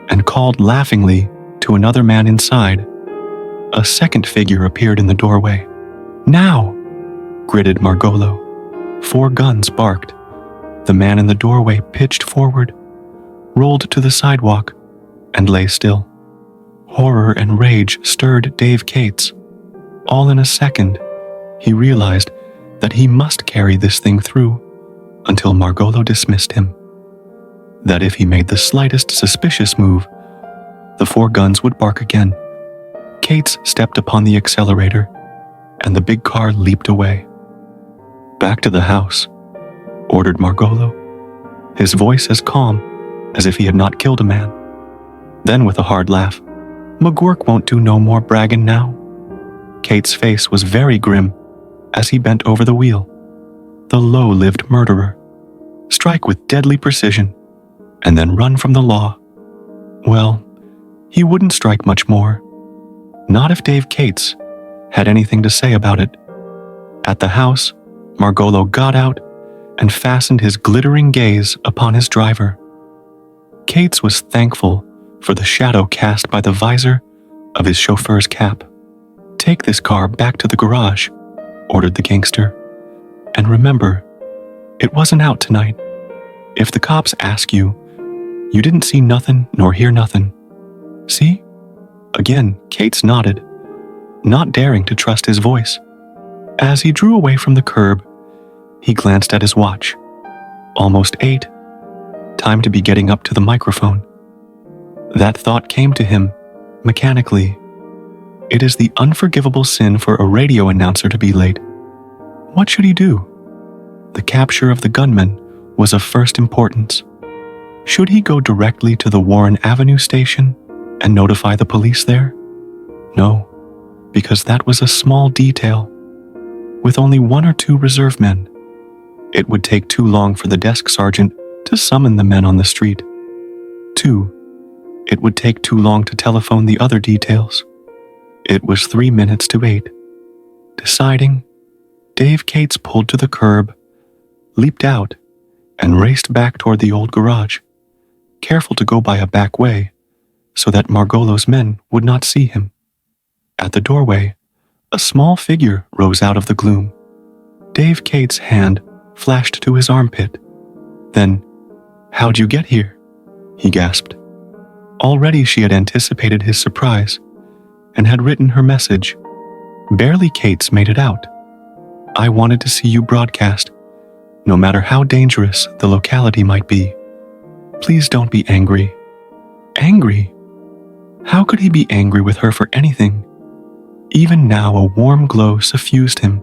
and called laughingly to another man inside. A second figure appeared in the doorway. "Now!" gritted Margolo. 4 guns barked. The man in the doorway pitched forward, rolled to the sidewalk, and lay still. Horror and rage stirred Dave Cates. All in a second, he realized that he must carry this thing through until Margolo dismissed him. That if he made the slightest suspicious move, the 4 guns would bark again. Cates stepped upon the accelerator, and the big car leaped away. "Back to the house," ordered Margolo, his voice as calm as if he had not killed a man. Then with a hard laugh, "McGurk won't do no more bragging now." Cates' face was very grim as he bent over the wheel. The low-lived murderer. Strike with deadly precision, and then run from the law. Well, he wouldn't strike much more. Not if Dave Cates had anything to say about it. At the house, Margolo got out and fastened his glittering gaze upon his driver. Cates was thankful for the shadow cast by the visor of his chauffeur's cap. "Take this car back to the garage," ordered the gangster. "And remember, it wasn't out tonight. If the cops ask you, you didn't see nothing nor hear nothing. See?" Again, Cates nodded, not daring to trust his voice. As he drew away from the curb, he glanced at his watch. Almost 8. Time to be getting up to the microphone. That thought came to him, mechanically. It is the unforgivable sin for a radio announcer to be late. What should he do? The capture of the gunman was of first importance. Should he go directly to the Warren Avenue station and notify the police there? No, because that was a small detail. With only 1 or 2 reserve men, it would take too long for the desk sergeant to summon the men on the street. 2, it would take too long to telephone the other details. It was 3 minutes to 8. Deciding, Dave Cates pulled to the curb, leaped out, and raced back toward the old garage, careful to go by a back way so that Margolo's men would not see him. At the doorway, a small figure rose out of the gloom. Dave Cates' hand flashed to his armpit. Then, "How'd you get here?" he gasped. Already she had anticipated his surprise and had written her message. Barely Cates made it out. "I wanted to see you broadcast, no matter how dangerous the locality might be. Please don't be angry." Angry? How could he be angry with her for anything? Even now a warm glow suffused him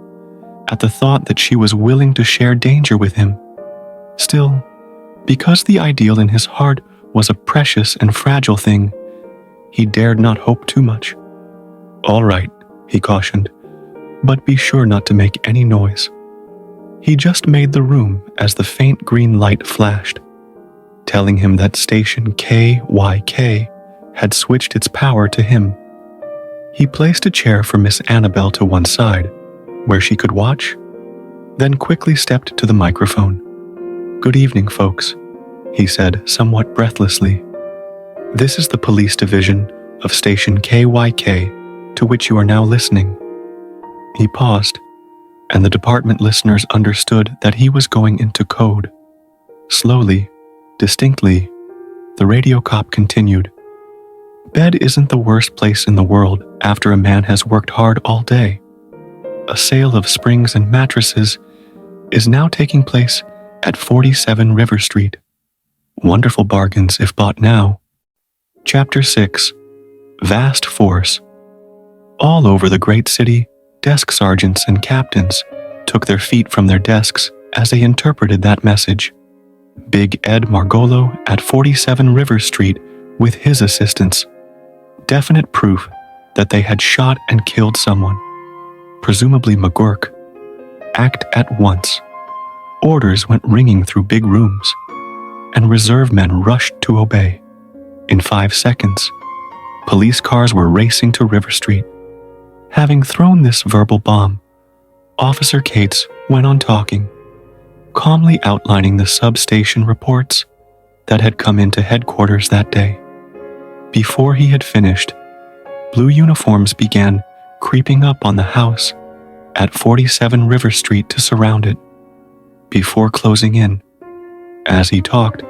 at the thought that she was willing to share danger with him. Still, because the ideal in his heart was a precious and fragile thing, he dared not hope too much. "All right," he cautioned, "but be sure not to make any noise." He just made the room as the faint green light flashed, telling him that station KYK had switched its power to him. He placed a chair for Miss Annabelle to one side, where she could watch, then quickly stepped to the microphone. "Good evening, folks," he said somewhat breathlessly. "This is the police division of station KYK, to which you are now listening." He paused, and the department listeners understood that he was going into code. Slowly, distinctly, the radio cop continued. "Bed isn't the worst place in the world after a man has worked hard all day. A sale of springs and mattresses is now taking place at 47 River Street. Wonderful bargains if bought now." Chapter 6. Vast Force. All over the great city, desk sergeants and captains took their feet from their desks as they interpreted that message. Big Ed Margolo at 47 River Street with his assistants. Definite proof that they had shot and killed someone, presumably McGurk. Act at once. Orders went ringing through big rooms, and reserve men rushed to obey. In 5 seconds, police cars were racing to River Street. Having thrown this verbal bomb, Officer Cates went on talking, calmly outlining the substation reports that had come into headquarters that day. Before he had finished, blue uniforms began creeping up on the house at 47 River Street to surround it. Before closing in, as he talked,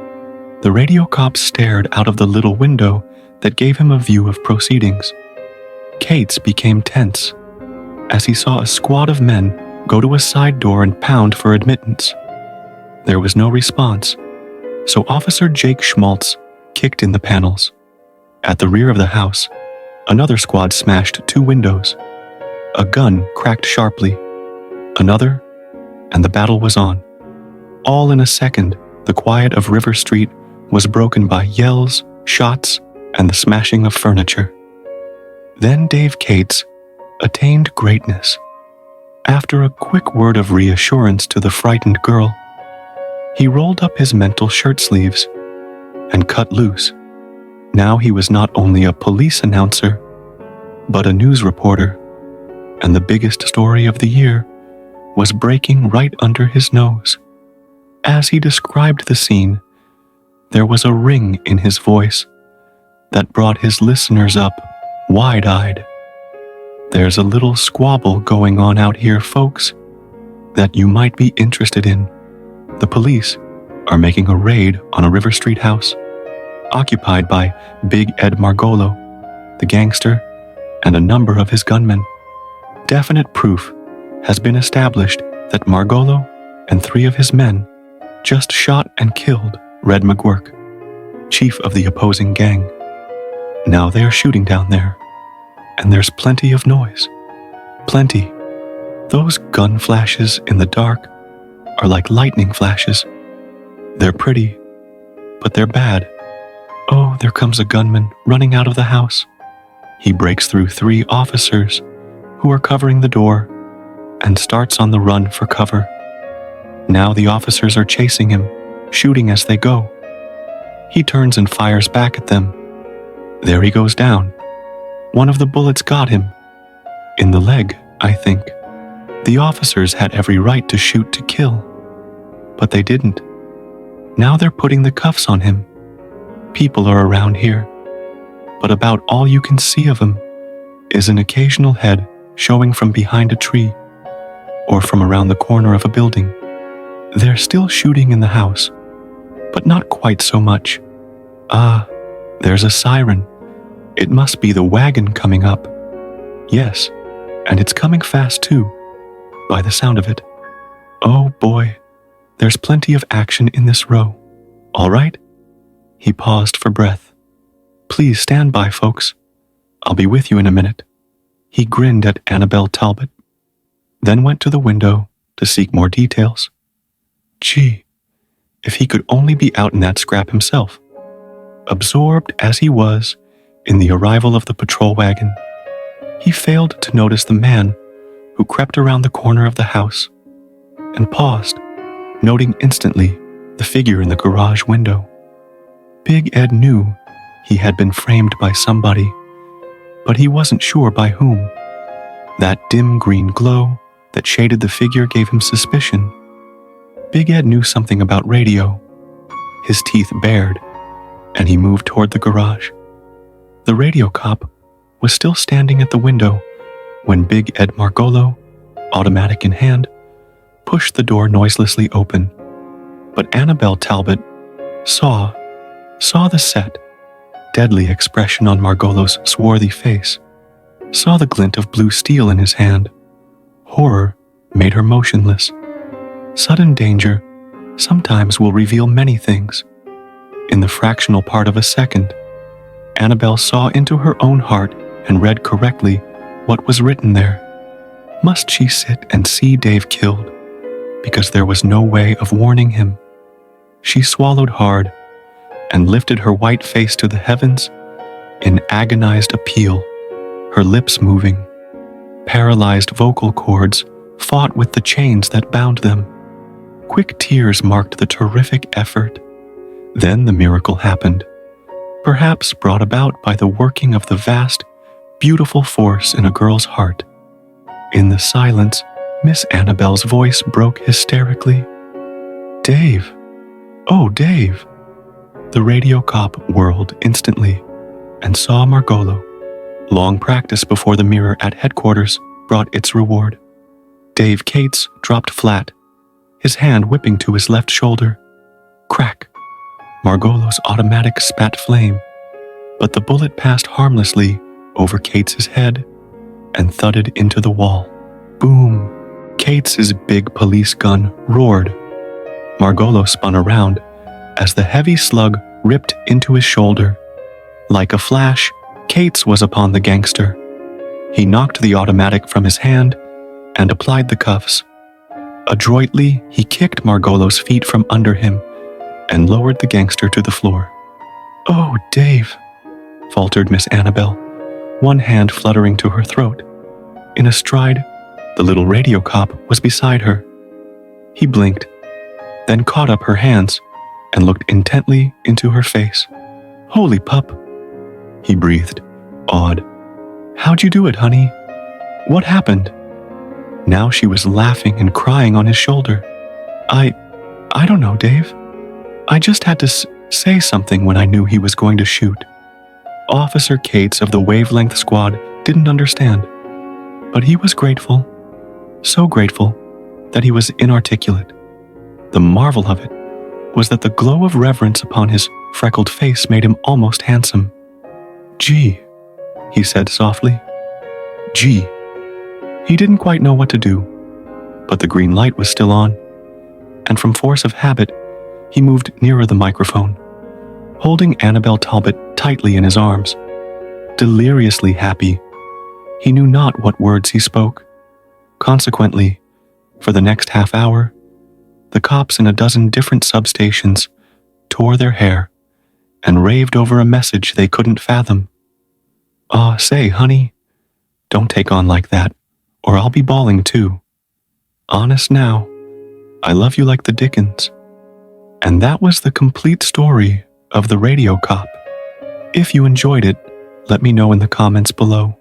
the radio cop stared out of the little window that gave him a view of proceedings. Cates became tense as he saw a squad of men go to a side door and pound for admittance. There was no response, so Officer Jake Schmaltz kicked in the panels. At the rear of the house, another squad smashed 2 windows. A gun cracked sharply. Another, and the battle was on. All in a second, the quiet of River Street was broken by yells, shots, and the smashing of furniture. Then Dave Cates attained greatness. After a quick word of reassurance to the frightened girl, he rolled up his mental shirt sleeves and cut loose. Now he was not only a police announcer, but a news reporter, and the biggest story of the year was breaking right under his nose. As he described the scene, there was a ring in his voice that brought his listeners up wide-eyed. "There's a little squabble going on out here, folks, that you might be interested in. The police are making a raid on a River Street house, occupied by Big Ed Margolo, the gangster, and a number of his gunmen. Definite proof has been established that Margolo and 3 of his men just shot and killed Red McGurk, chief of the opposing gang. Now they are shooting down there, and there's plenty of noise. Plenty. Those gun flashes in the dark are like lightning flashes. They're pretty, but they're bad. Oh, there comes a gunman running out of the house. He breaks through 3 officers who are covering the door and starts on the run for cover. Now the officers are chasing him, shooting as they go. He turns and fires back at them. There he goes down. One of the bullets got him. In the leg, I think. The officers had every right to shoot to kill, but they didn't. Now they're putting the cuffs on him. People are around here, but about all you can see of him is an occasional head showing from behind a tree, or from around the corner of a building. They're still shooting in the house, but not quite so much. Ah, there's a siren. It must be the wagon coming up. Yes, and it's coming fast too, by the sound of it. Oh boy, there's plenty of action in this row. All right? He paused for breath. Please stand by, folks. I'll be with you in a minute. He grinned at Annabelle Talbot, then went to the window to seek more details. Gee, if he could only be out in that scrap himself. Absorbed as he was in the arrival of the patrol wagon, he failed to notice the man who crept around the corner of the house and paused, noting instantly the figure in the garage window. Big Ed knew he had been framed by somebody, but he wasn't sure by whom. That dim green glow that shaded the figure gave him suspicion. Big Ed knew something about radio. His teeth bared, and he moved toward the garage. The radio cop was still standing at the window when Big Ed Margolo, automatic in hand, pushed the door noiselessly open. But Annabelle Talbot saw the set, deadly expression on Margolo's swarthy face, saw the glint of blue steel in his hand. Horror made her motionless. Sudden danger sometimes will reveal many things. In the fractional part of a second, Annabelle saw into her own heart and read correctly what was written there. Must she sit and see Dave killed because there was no way of warning him? She swallowed hard and lifted her white face to the heavens in agonized appeal, her lips moving. Paralyzed vocal cords fought with the chains that bound them. Quick tears marked the terrific effort. Then the miracle happened, perhaps brought about by the working of the vast, beautiful force in a girl's heart. In the silence, Miss Annabelle's voice broke hysterically. Dave! Oh, Dave! The radio cop whirled instantly and saw Margolo. Long practice before the mirror at headquarters brought its reward. Dave Cates dropped flat, his hand whipping to his left shoulder. Crack! Margolo's automatic spat flame, but the bullet passed harmlessly over Cates's head and thudded into the wall. Boom! Cates's big police gun roared. Margolo spun around as the heavy slug ripped into his shoulder. Like a flash, Cates was upon the gangster. He knocked the automatic from his hand and applied the cuffs. Adroitly, he kicked Margolo's feet from under him and lowered the gangster to the floor. Oh, Dave, faltered Miss Annabelle, one hand fluttering to her throat. In a stride, the little radio cop was beside her. He blinked, then caught up her hands and looked intently into her face. Holy pup, he breathed, awed. How'd you do it, honey? What happened? Now she was laughing and crying on his shoulder. I don't know, Dave. I just had to say something when I knew he was going to shoot. Officer Cates of the Wavelength Squad didn't understand, but he was grateful, so grateful that he was inarticulate. The marvel of it was that the glow of reverence upon his freckled face made him almost handsome. Gee, he said softly. Gee. He didn't quite know what to do, but the green light was still on, and from force of habit, he moved nearer the microphone, holding Annabelle Talbot tightly in his arms. Deliriously happy, he knew not what words he spoke. Consequently, for the next half hour, the cops in a dozen different substations tore their hair and raved over a message they couldn't fathom. Aw, say, honey, don't take on like that, or I'll be bawling too. Honest now, I love you like the Dickens. And that was the complete story of the radio cop. If you enjoyed it, let me know in the comments below.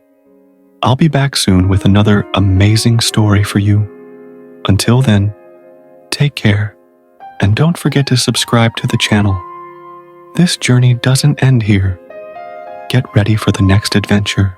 I'll be back soon with another amazing story for you. Until then, take care, and don't forget to subscribe to the channel. This journey doesn't end here. Get ready for the next adventure.